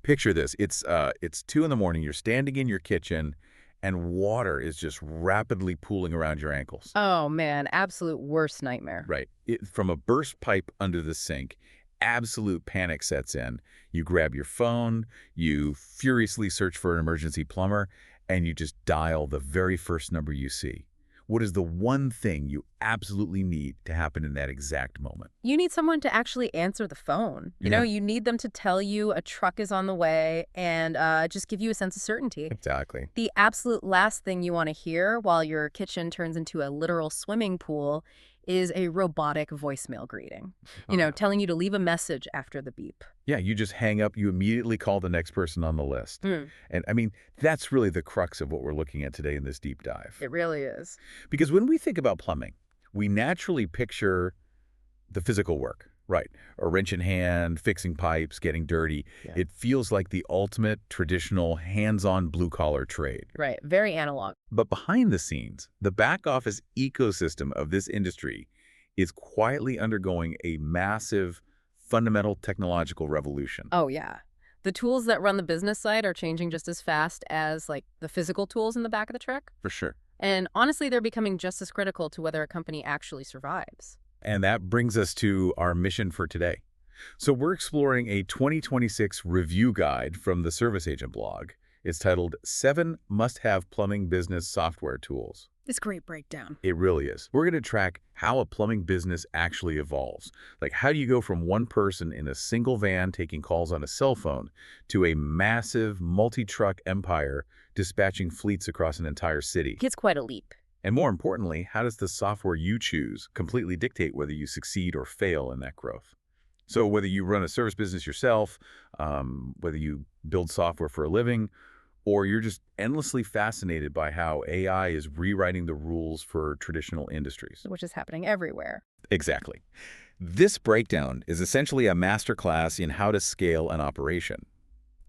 Picture this. It's 2 in the morning. You're standing in your kitchen, and water is just rapidly pooling around your ankles. Oh, man, absolute worst nightmare. Right. From a burst pipe under the sink, absolute panic sets in. You grab your phone, you furiously search for an emergency plumber, and you just dial the very first number you see. What is the one thing you absolutely need to happen in that exact moment? You need someone to actually answer the phone. Yeah. You need them to tell you a truck is on the way and just give you a sense of certainty. Exactly. The absolute last thing you want to hear while your kitchen turns into a literal swimming pool is a robotic voicemail greeting, telling you to leave a message after the beep. Yeah, you just hang up, you immediately call the next person on the list. Mm, And I mean, that's really the crux of what we're looking at today in this deep dive. it really is. Because when we think about plumbing, we naturally picture the physical work, right? A wrench in hand, fixing pipes, getting dirty. Yeah. It feels like the ultimate traditional hands-on blue-collar trade. Right. Very analog. But behind the scenes, the back-office ecosystem of this industry is quietly undergoing a massive, fundamental technological revolution. Oh, yeah. The tools that run the business side are changing just as fast as, the physical tools in the back of the truck. For sure. And honestly, they're becoming just as critical to whether a company actually survives. And that brings us to our mission for today. So we're exploring a 2026 review guide from the ServiceAgent blog. It's titled 7 Must-Have Plumbing Business Software Tools. This great breakdown. It really is. We're going to track how a plumbing business actually evolves. Like, how do you go from one person in a single van taking calls on a cell phone to a massive multi-truck empire dispatching fleets across an entire city? It's quite a leap. And more importantly, how does the software you choose completely dictate whether you succeed or fail in that growth? So whether you run a service business yourself, whether you build software for a living, or you're just endlessly fascinated by how AI is rewriting the rules for traditional industries. Which is happening everywhere. Exactly. This breakdown is essentially a masterclass in how to scale an operation.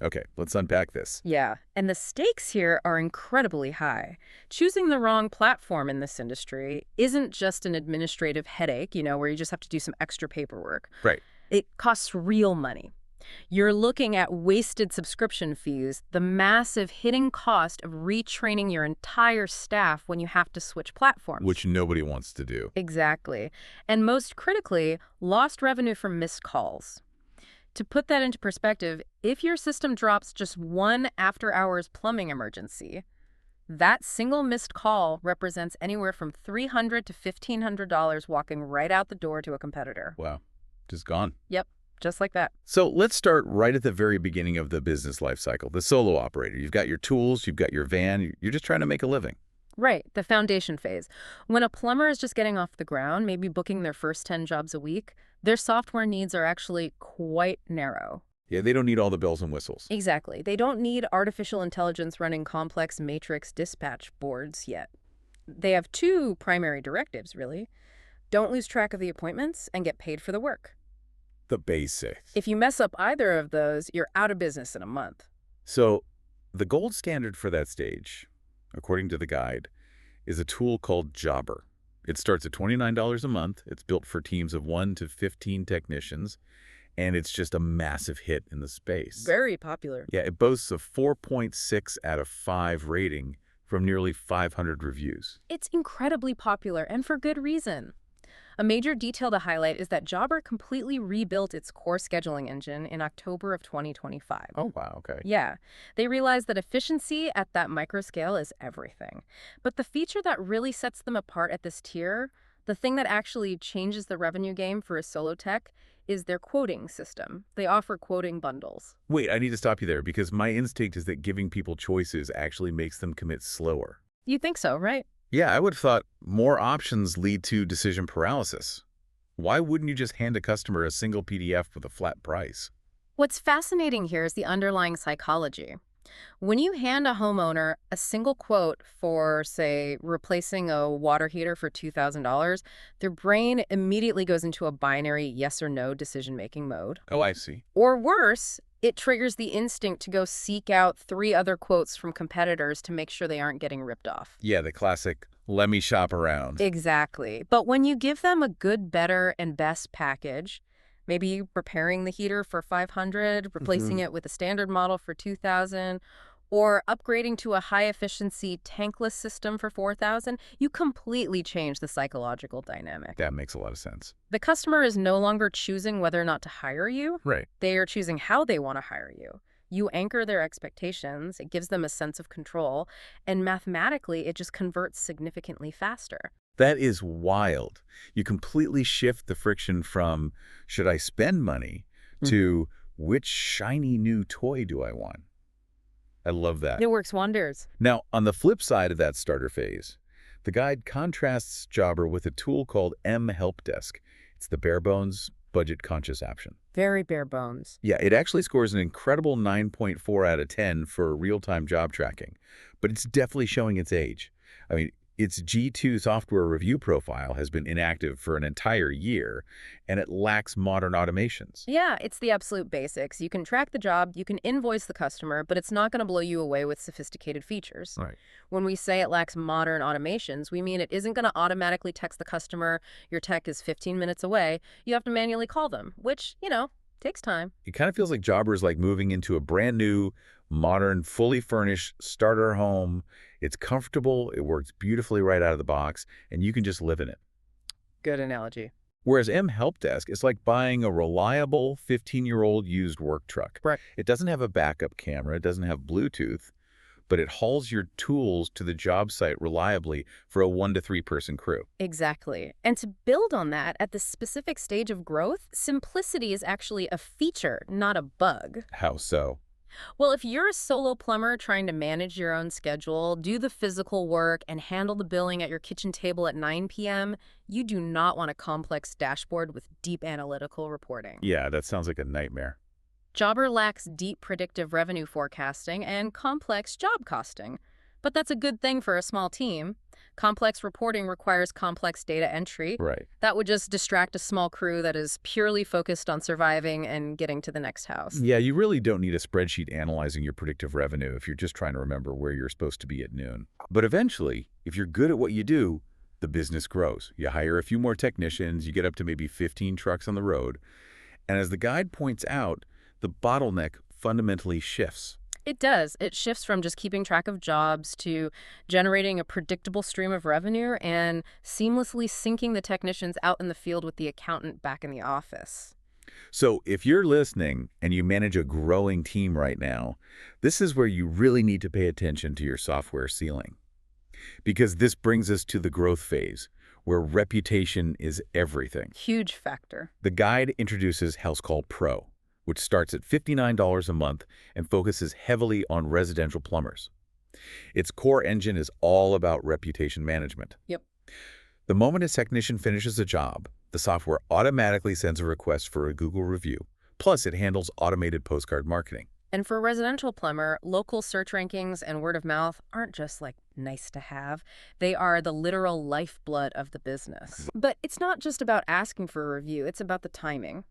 Okay, let's unpack this. Yeah, and the stakes here are incredibly high. Choosing the wrong platform in this industry isn't just an administrative headache, where you just have to do some extra paperwork. Right. It costs real money. You're looking at wasted subscription fees, the massive hidden cost of retraining your entire staff when you have to switch platforms. Which nobody wants to do. Exactly. And most critically, lost revenue from missed calls. To put that into perspective, if your system drops just one after-hours plumbing emergency, that single missed call represents anywhere from $300 to $1,500 walking right out the door to a competitor. Wow, just gone. Yep. Just like that. So let's start right at the very beginning of the business life cycle, the solo operator. You've got your tools, you've got your van, you're just trying to make a living. Right, the foundation phase. When a plumber is just getting off the ground, maybe booking their first 10 jobs a week, their software needs are actually quite narrow. Yeah, they don't need all the bells and whistles. Exactly. They don't need artificial intelligence running complex matrix dispatch boards yet. They have 2 primary directives, really. Don't lose track of the appointments and get paid for the work. The basics. If you mess up either of those, you're out of business in a month. So the gold standard for that stage, according to the guide, is a tool called Jobber. It starts at $29 a month. It's built for teams of 1 to 15 technicians, and it's just a massive hit in the space. Very popular. Yeah, it boasts a 4.6 out of 5 rating from nearly 500 reviews. It's incredibly popular, and for good reason. A major detail to highlight is that Jobber completely rebuilt its core scheduling engine in October of 2025. Oh, wow, okay. Yeah, they realized that efficiency at that micro scale is everything. But the feature that really sets them apart at this tier, the thing that actually changes the revenue game for a solo tech, is their quoting system. They offer quoting bundles. Wait, I need to stop you there because my instinct is that giving people choices actually makes them commit slower. You think so, right? Yeah, I would have thought more options lead to decision paralysis. Why wouldn't you just hand a customer a single PDF with a flat price? What's fascinating here is the underlying psychology. When you hand a homeowner a single quote for, say, replacing a water heater for $2,000, their brain immediately goes into a binary yes or no decision-making mode. Oh, I see. Or worse, it triggers the instinct to go seek out 3 other quotes from competitors to make sure they aren't getting ripped off. Yeah, the classic, let me shop around. Exactly. But when you give them a good, better, and best package, Maybe repairing the heater for 500, replacing it with a standard model for 2,000, or upgrading to a high-efficiency tankless system for 4,000, you completely change the psychological dynamic. That makes a lot of sense. The customer is no longer choosing whether or not to hire you. Right. They are choosing how they want to hire you. You anchor their expectations, it gives them a sense of control, and mathematically, it just converts significantly faster. That is wild. You completely shift the friction from, should I spend money, to which shiny new toy do I want? I love that. It works wonders. Now, on the flip side of that starter phase, the guide contrasts Jobber with a tool called Help Desk. It's the bare bones, budget-conscious option. Very bare bones. Yeah, it actually scores an incredible 9.4 out of 10 for real-time job tracking, but it's definitely showing its age. I mean, its G2 software review profile has been inactive for an entire year, and it lacks modern automations. Yeah, it's the absolute basics. You can track the job, you can invoice the customer, but it's not going to blow you away with sophisticated features. Right. When we say it lacks modern automations, we mean it isn't going to automatically text the customer, your tech is 15 minutes away. You have to manually call them, which, takes time. It kind of feels like Jobber is like moving into a brand new, modern, fully furnished starter home. It's comfortable, it works beautifully right out of the box, and you can just live in it. Good analogy. Whereas Help Desk is like buying a reliable 15-year-old used work truck. Right. It doesn't have a backup camera, it doesn't have Bluetooth, but it hauls your tools to the job site reliably for a 1 to 3 person crew. Exactly. And to build on that, at this specific stage of growth, simplicity is actually a feature, not a bug. How so? Well, if you're a solo plumber trying to manage your own schedule, do the physical work, and handle the billing at your kitchen table at 9 p.m., you do not want a complex dashboard with deep analytical reporting. Yeah, that sounds like a nightmare. Jobber lacks deep predictive revenue forecasting and complex job costing. But that's a good thing for a small team. Complex reporting requires complex data entry. Right. That would just distract a small crew that is purely focused on surviving and getting to the next house. Yeah, you really don't need a spreadsheet analyzing your predictive revenue if you're just trying to remember where you're supposed to be at noon. But eventually, if you're good at what you do, the business grows. You hire a few more technicians, you get up to maybe 15 trucks on the road. And as the guide points out, the bottleneck fundamentally shifts. It does. It shifts from just keeping track of jobs to generating a predictable stream of revenue and seamlessly syncing the technicians out in the field with the accountant back in the office. So if you're listening and you manage a growing team right now, this is where you really need to pay attention to your software ceiling. Because this brings us to the growth phase, where reputation is everything. Huge factor. The guide introduces House Call Pro, which starts at $59 a month and focuses heavily on residential plumbers. Its core engine is all about reputation management. Yep. The moment a technician finishes a job, the software automatically sends a request for a Google review. Plus, it handles automated postcard marketing. And for a residential plumber, local search rankings and word of mouth aren't just like nice to have. They are the literal lifeblood of the business. But it's not just about asking for a review, it's about the timing.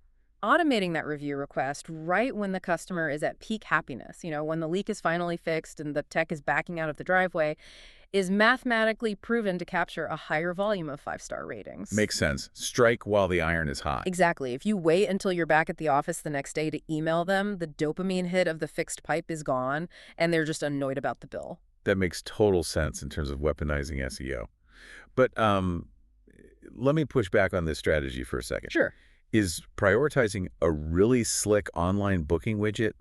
Automating that review request right when the customer is at peak happiness, when the leak is finally fixed and the tech is backing out of the driveway, is mathematically proven to capture a higher volume of 5-star ratings. Makes sense. Strike while the iron is hot. Exactly. If you wait until you're back at the office the next day to email them, the dopamine hit of the fixed pipe is gone, and they're just annoyed about the bill. That makes total sense in terms of weaponizing SEO. But let me push back on this strategy for a second. Sure. Is prioritizing a really slick online booking widget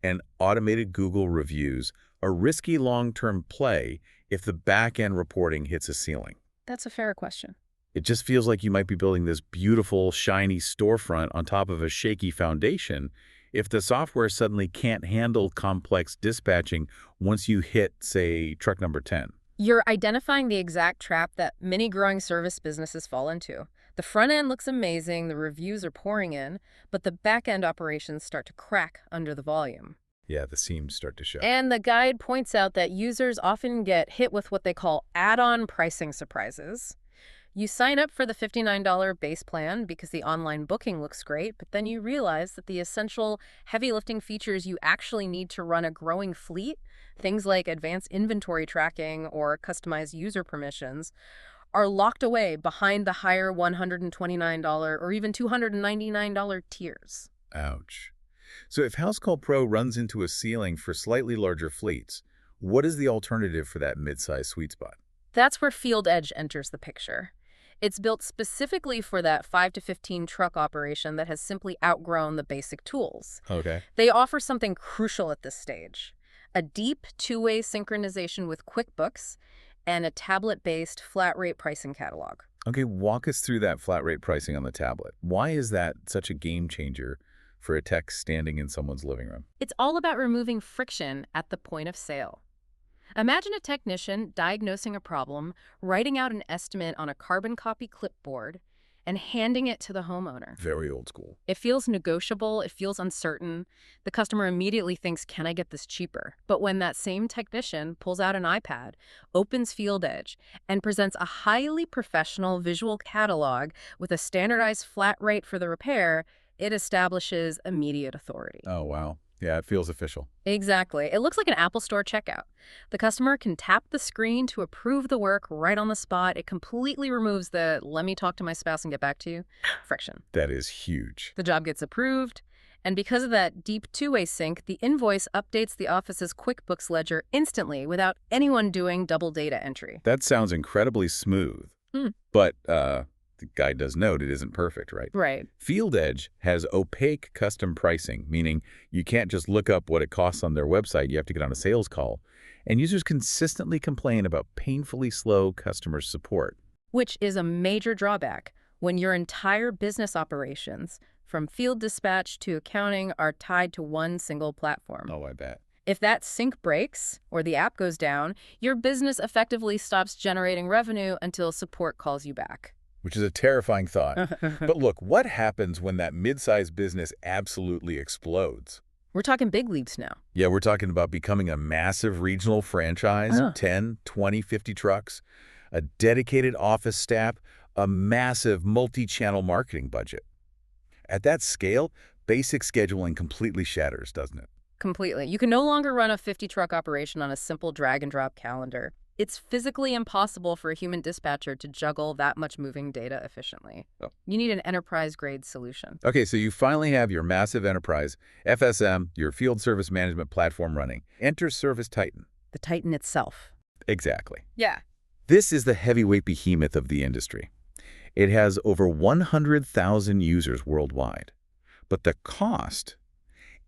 and automated Google reviews a risky long-term play if the back-end reporting hits a ceiling? That's a fair question. It just feels like you might be building this beautiful, shiny storefront on top of a shaky foundation if the software suddenly can't handle complex dispatching once you hit, say, truck number 10. You're identifying the exact trap that many growing service businesses fall into. The front end looks amazing, the reviews are pouring in, but the back end operations start to crack under the volume. Yeah, the seams start to show. And the guide points out that users often get hit with what they call add-on pricing surprises. You sign up for the $59 base plan because the online booking looks great, but then you realize that the essential heavy lifting features you actually need to run a growing fleet, things like advanced inventory tracking or customized user permissions, are locked away behind the higher $129 or even $299 tiers. Ouch. So if House Call Pro runs into a ceiling for slightly larger fleets, what is the alternative for that mid-size sweet spot? That's where Field Edge enters the picture. It's built specifically for that 5 to 15 truck operation that has simply outgrown the basic tools. Okay. They offer something crucial at this stage: a deep two-way synchronization with QuickBooks and a tablet-based flat-rate pricing catalog. Okay, walk us through that flat rate pricing on the tablet. Why is that such a game changer for a tech standing in someone's living room? It's all about removing friction at the point of sale. Imagine a technician diagnosing a problem, writing out an estimate on a carbon copy clipboard, and handing it to the homeowner. Very old school. It feels negotiable, it feels uncertain. The customer immediately thinks, can I get this cheaper? But when that same technician pulls out an iPad, opens Field Edge, and presents a highly professional visual catalog with a standardized flat rate for the repair, it establishes immediate authority. Oh, wow. Yeah, it feels official. Exactly. It looks like an Apple Store checkout. The customer can tap the screen to approve the work right on the spot. It completely removes the "let me talk to my spouse and get back to you" friction. That is huge. The job gets approved, and because of that deep two-way sync, the invoice updates the office's QuickBooks ledger instantly without anyone doing double data entry. That sounds incredibly smooth. Hmm. But the guy does note it isn't perfect, right? Right. Field Edge has opaque custom pricing, meaning you can't just look up what it costs on their website. You have to get on a sales call. And users consistently complain about painfully slow customer support. Which is a major drawback when your entire business operations, from field dispatch to accounting, are tied to one single platform. Oh, I bet. If that sync breaks or the app goes down, your business effectively stops generating revenue until support calls you back. Which is a terrifying thought. But look, what happens when that mid-sized business absolutely explodes? We're talking big leagues now. Yeah, we're talking about becoming a massive regional franchise, 10, 20, 50 trucks, a dedicated office staff, a massive multi-channel marketing budget. At that scale, basic scheduling completely shatters, doesn't it? Completely. You can no longer run a 50-truck operation on a simple drag-and-drop calendar. It's physically impossible for a human dispatcher to juggle that much moving data efficiently. Oh. You need an enterprise-grade solution. Okay, so you finally have your massive enterprise, FSM, your field service management platform running. Enter ServiceTitan. The Titan itself. Exactly. Yeah. This is the heavyweight behemoth of the industry. It has over 100,000 users worldwide. But the cost,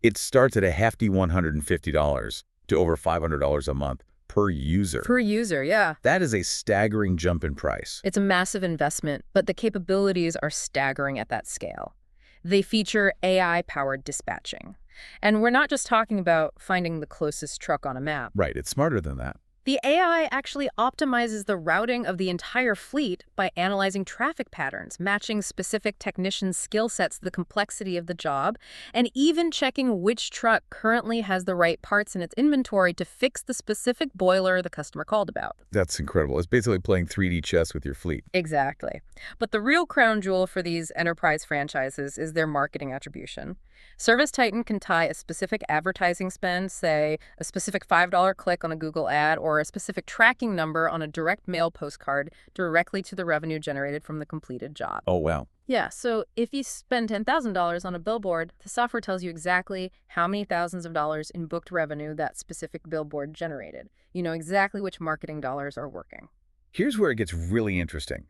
it starts at a hefty $150 to over $500 a month per user. Per user, yeah. That is a staggering jump in price. It's a massive investment, but the capabilities are staggering at that scale. They feature AI-powered dispatching. And we're not just talking about finding the closest truck on a map. Right, it's smarter than that. The AI actually optimizes the routing of the entire fleet by analyzing traffic patterns, matching specific technician skill sets to the complexity of the job, and even checking which truck currently has the right parts in its inventory to fix the specific boiler the customer called about. That's incredible. It's basically playing 3D chess with your fleet. Exactly. But the real crown jewel for these enterprise franchises is their marketing attribution. ServiceTitan can tie a specific advertising spend, say a specific $5 click on a Google ad or a specific tracking number on a direct mail postcard, directly to the revenue generated from the completed job. Oh, wow. Yeah, so if you spend $10,000 on a billboard, the software tells you exactly how many thousands of dollars in booked revenue that specific billboard generated. You know exactly which marketing dollars are working. Here's where it gets really interesting.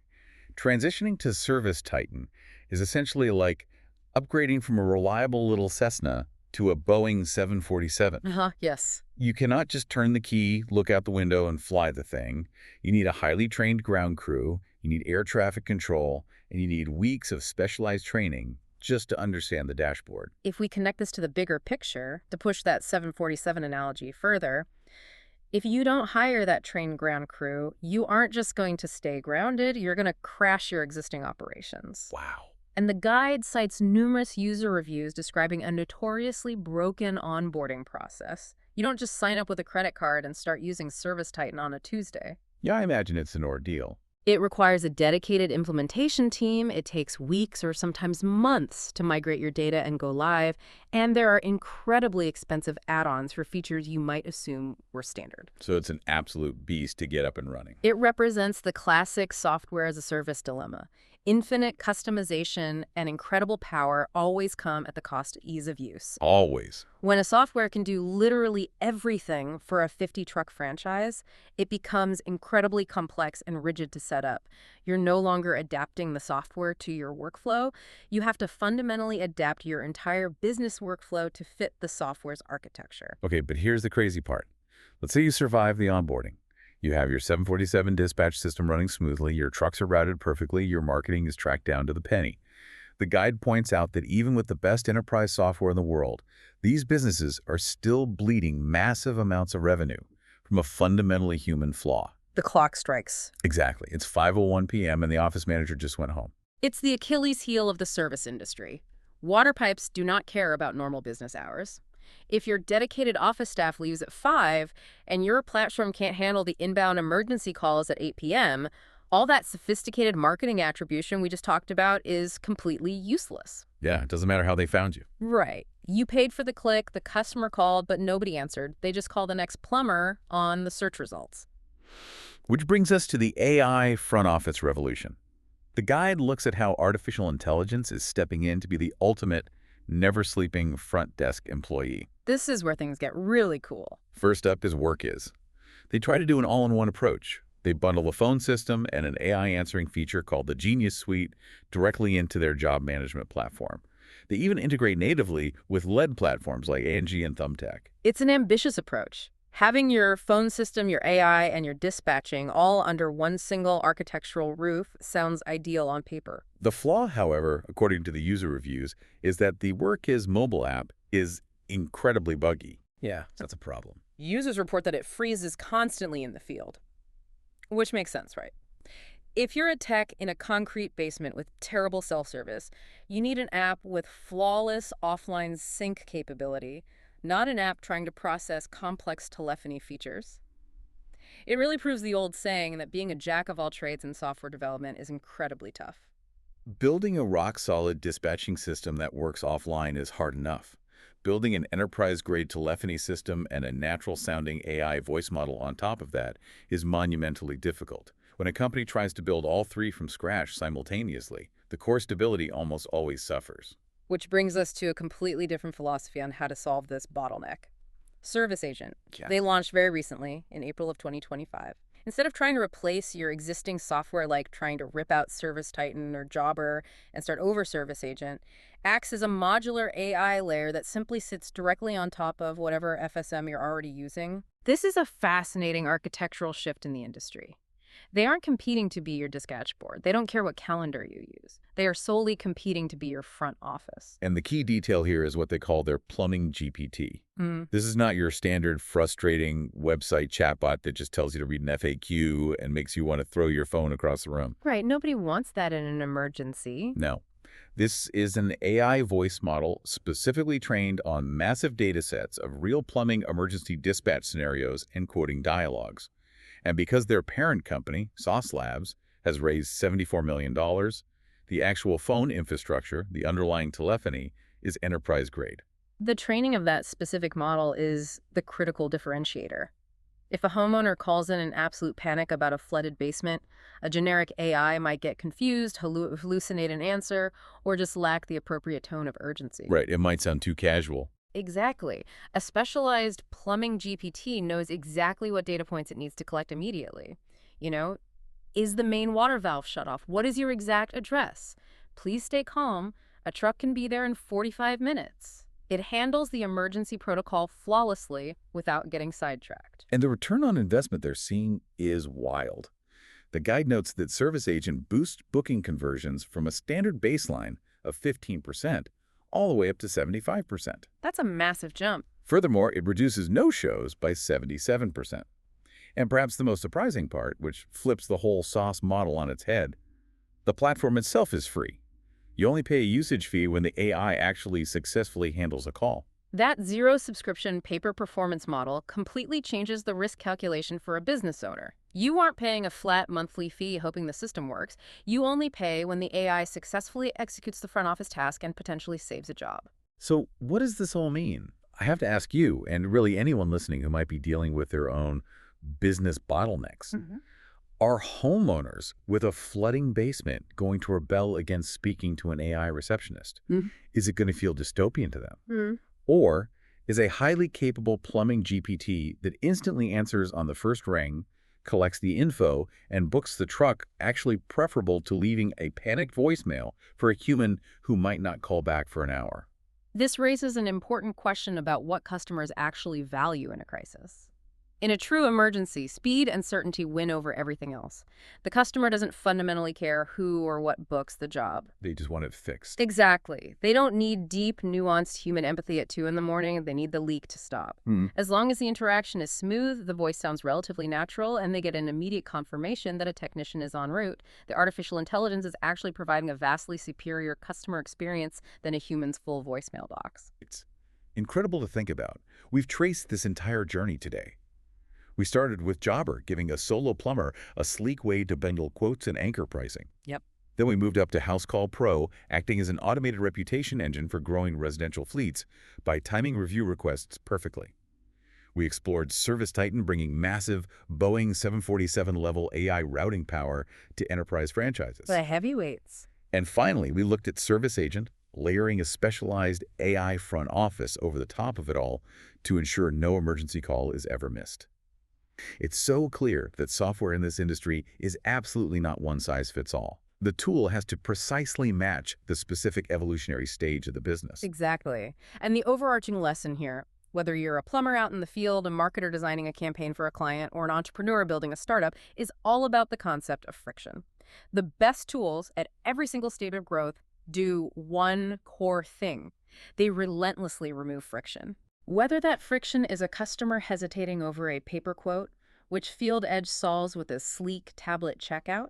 Transitioning to ServiceTitan is essentially like upgrading from a reliable little Cessna to a Boeing 747. Yes. You cannot just turn the key, look out the window, and fly the thing. You need a highly trained ground crew, you need air traffic control, and you need weeks of specialized training just to understand the dashboard. If we connect this to the bigger picture, to push that 747 analogy further, if you don't hire that trained ground crew, you aren't just going to stay grounded, you're going to crash your existing operations. Wow. And the guide cites numerous user reviews describing a notoriously broken onboarding process. You don't just sign up with a credit card and start using ServiceTitan on a Tuesday. Yeah, I imagine it's an ordeal. It requires a dedicated implementation team. It takes weeks or sometimes months to migrate your data and go live. And there are incredibly expensive add-ons for features you might assume were standard. So it's an absolute beast to get up and running. It represents the classic software as a service dilemma. Infinite customization and incredible power always come at the cost of ease of use. Always. When a software can do literally everything for a 50-truck franchise, it becomes incredibly complex and rigid to set up. You're no longer adapting the software to your workflow. You have to fundamentally adapt your entire business workflow to fit the software's architecture. Okay, but here's the crazy part. Let's say you survive the onboarding. You have your 747 dispatch system running smoothly, your trucks are routed perfectly, your marketing is tracked down to the penny. The guide points out that even with the best enterprise software in the world, these businesses are still bleeding massive amounts of revenue from a fundamentally human flaw. The clock strikes. Exactly. It's 5:01 p.m. and the office manager just went home. It's the Achilles heel of the service industry. Water pipes do not care about normal business hours. If your dedicated office staff leaves at 5 and your platform can't handle the inbound emergency calls at 8 p.m., all that sophisticated marketing attribution we just talked about is completely useless. Yeah, it doesn't matter how they found you. Right. You paid for the click, the customer called, but nobody answered. They just call the next plumber on the search results. Which brings us to the AI front office revolution. The guide looks at how artificial intelligence is stepping in to be the ultimate never-sleeping front desk employee. This is where things get really cool. First up is WorkIs. They try to do an all-in-one approach. They bundle a phone system and an AI answering feature called the Genius Suite directly into their job management platform. They even integrate natively with lead platforms like Angie and Thumbtack. It's an ambitious approach. Having your phone system, your AI, and your dispatching all under one single architectural roof sounds ideal on paper. The flaw, however, according to the user reviews, is that the WorkIs mobile app is incredibly buggy. Yeah, that's a problem. Users report that it freezes constantly in the field, which makes sense, right? If you're a tech in a concrete basement with terrible self-service, you need an app with flawless offline sync capability, not an app trying to process complex telephony features. It really proves the old saying that being a jack of all trades in software development is incredibly tough. Building a rock-solid dispatching system that works offline is hard enough. Building an enterprise-grade telephony system and a natural-sounding AI voice model on top of that is monumentally difficult. When a company tries to build all three from scratch simultaneously, the core stability almost always suffers. Which brings us to a completely different philosophy on how to solve this bottleneck. ServiceAgent. Yes. They launched very recently, in April of 2025. Instead of trying to replace your existing software like trying to rip out ServiceTitan or Jobber and start over ServiceAgent, acts as a modular AI layer that simply sits directly on top of whatever FSM you're already using. This is a fascinating architectural shift in the industry. They aren't competing to be your dispatch board. They don't care what calendar you use. They are solely competing to be your front office. And the key detail here is what they call their plumbing GPT. This is not your standard frustrating website chatbot that just tells you to read an FAQ and makes you want to throw your phone across the room. Right, nobody wants that in an emergency. No. This is an AI voice model specifically trained on massive data sets of real plumbing emergency dispatch scenarios and quoting dialogues. And because their parent company, Sauce Labs, has raised $74 million, the actual phone infrastructure, the underlying telephony, is enterprise grade. The training of that specific model is the critical differentiator. If a homeowner calls in absolute panic about a flooded basement, a generic AI might get confused, hallucinate an answer, or just lack the appropriate tone of urgency. Right, it might sound too casual. Exactly. A specialized plumbing GPT knows exactly what data points it needs to collect immediately. Is the main water valve shut off? What is your exact address? Please stay calm. A truck can be there in 45 minutes. It handles the emergency protocol flawlessly without getting sidetracked. And the return on investment they're seeing is wild. The guide notes that ServiceAgent boosts booking conversions from a standard baseline of 15% all the way up to 75%. That's a massive jump. Furthermore, it reduces no-shows by 77%. And perhaps the most surprising part, which flips the whole SaaS model on its head, the platform itself is free. You only pay a usage fee when the AI actually successfully handles a call. That zero subscription pay-per-performance model completely changes the risk calculation for a business owner. You aren't paying a flat monthly fee hoping the system works. You only pay when the AI successfully executes the front office task and potentially saves a job. So what does this all mean? I have to ask you, and really anyone listening who might be dealing with their own business bottlenecks. Mhm. Are homeowners with a flooding basement going to rebel against speaking to an AI receptionist? Is it going to feel dystopian to them? Mhm. Or is a highly capable plumbing GPT that instantly answers on the first ring, collects the info, and books the truck actually preferable to leaving a panicked voicemail for a human who might not call back for an hour? This raises an important question about what customers actually value in a crisis. In a true emergency, speed and certainty win over everything else. The customer doesn't fundamentally care who or what books the job. They just want it fixed. Exactly. They don't need deep, nuanced human empathy at 2 in the morning. They need the leak to stop. Hmm. As long as the interaction is smooth, the voice sounds relatively natural, and they get an immediate confirmation that a technician is en route, the artificial intelligence is actually providing a vastly superior customer experience than a human's full voicemail box. It's incredible to think about. We've traced this entire journey today. We started with Jobber giving a solo plumber a sleek way to bundle quotes and anchor pricing. Yep. Then we moved up to House Call Pro, acting as an automated reputation engine for growing residential fleets by timing review requests perfectly. We explored Service Titan, bringing massive Boeing 747-level AI routing power to enterprise franchises. The heavyweights. And finally, we looked at ServiceAgent, layering a specialized AI front office over the top of it all to ensure no emergency call is ever missed. It's so clear that software in this industry is absolutely not one size fits all. The tool has to precisely match the specific evolutionary stage of the business. Exactly. And the overarching lesson here, whether you're a plumber out in the field, a marketer designing a campaign for a client, or an entrepreneur building a startup, is all about the concept of friction. The best tools at every single stage of growth do one core thing. They relentlessly remove friction. Whether that friction is a customer hesitating over a paper quote, which Field Edge solves with a sleek tablet checkout,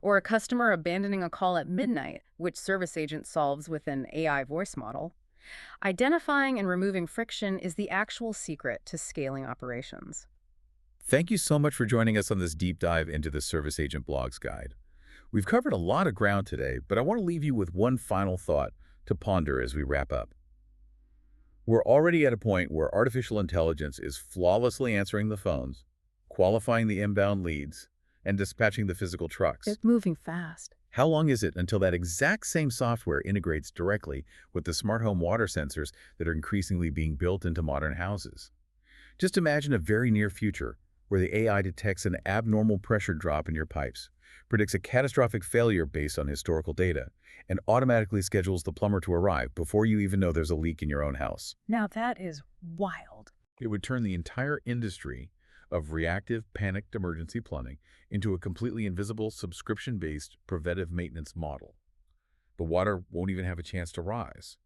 or a customer abandoning a call at midnight, which ServiceAgent solves with an AI voice model, identifying and removing friction is the actual secret to scaling operations. Thank you so much for joining us on this deep dive into the Service Agent Blogs Guide. We've covered a lot of ground today, but I want to leave you with one final thought to ponder as we wrap up. We're already at a point where artificial intelligence is flawlessly answering the phones, qualifying the inbound leads, and dispatching the physical trucks. It's moving fast. How long is it until that exact same software integrates directly with the smart home water sensors that are increasingly being built into modern houses? Just imagine a very near future where the AI detects an abnormal pressure drop in your pipes, predicts a catastrophic failure based on historical data, and automatically schedules the plumber to arrive before you even know there's a leak in your own house. Now that is wild. It would turn the entire industry of reactive, panicked emergency plumbing into a completely invisible, subscription-based preventive maintenance model. The water won't even have a chance to rise.